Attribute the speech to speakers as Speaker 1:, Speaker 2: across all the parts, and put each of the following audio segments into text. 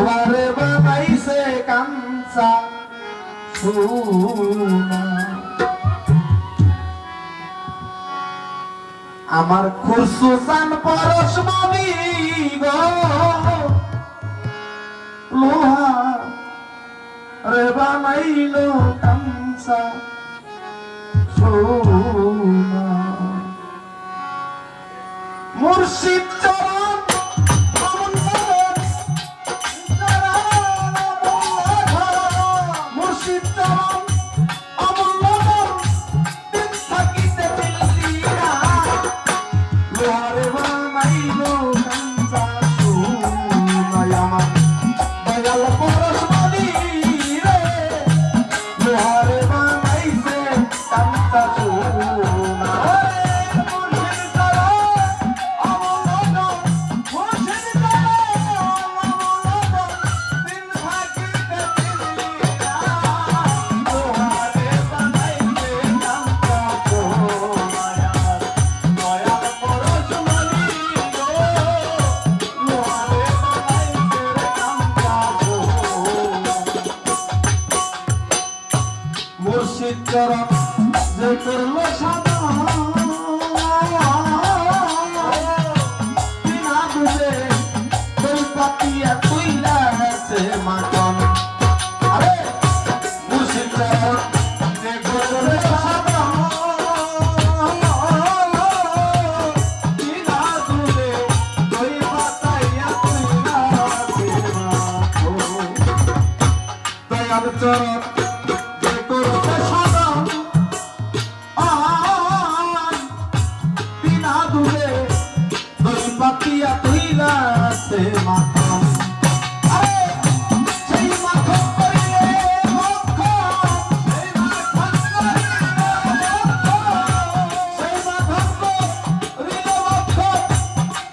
Speaker 1: লোহারে বানাইছে কাঞ্চা সোনা আমার খুশু জান পরশ মনি গো লোহারে বানাইলো কাঞ্চা সোনা মুর্শিদ চরণ মুর্শিদ চরণ লোহারে বানাইলো কাঞ্চা সোনা আমার দয়াল পরশ মনি রে লোহারে বানাইছে কাঞ্চা সোনা মুর্শিদ চরণ যে করলো সাদা বিনা দুধে দই পাতিয়া কইলা আছে মাখন আরে মুর্শিদ চরণ যে করলো সাদা বিনা দুধে দই পাতিয়া কইলা আছে মাখন দয়াল চরণ পাতিয়া তুইলা সে মাখন আরে সেই মাখন করিলে মক্খন সেই মাখন করিলে মক্খন সেই মাখন করিলে মক্খন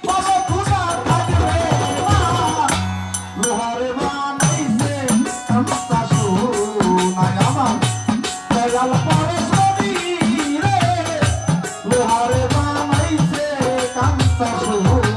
Speaker 1: বড় খুদা থাকবে না লোহারে বানাইছে কাঞ্চা সোনা আমার দয়াল পরশ মনি রে লোহারে বানাইছে কাঞ্চা সোনা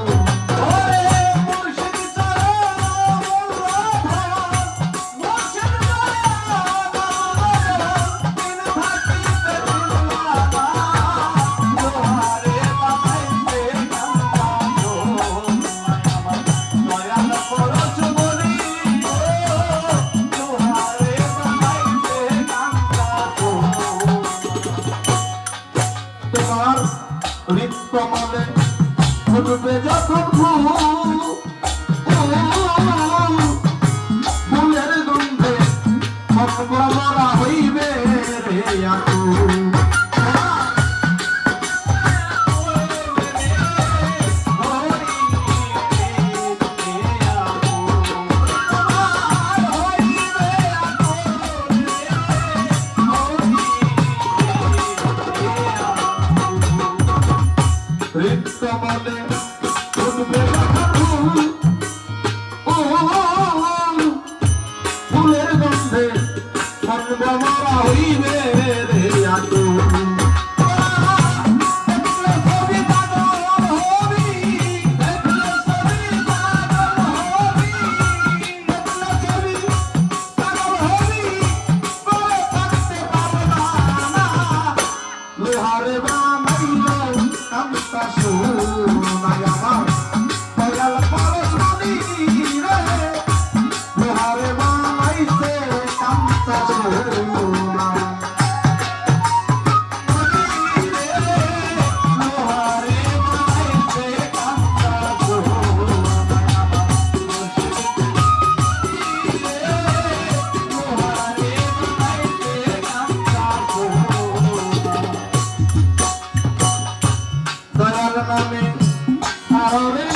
Speaker 1: কমলে ফুটবে যখন ফুলের গন্ধে মরা হইবে রে আকুল কমলে ফুটবে ফুলের গন্ধে মরা হইবে রে আকুল লোহারে বানাইলো কাঞ্চা সোনা আমার দয়াল পরশ মনি রে লোহারে বানাইছে কাঞ্চা সোনা লোহারে বানাইছে কাঞ্চা সোনা লোহারে বানাইছে কাঞ্চা সোনা দয়াল নামে আরে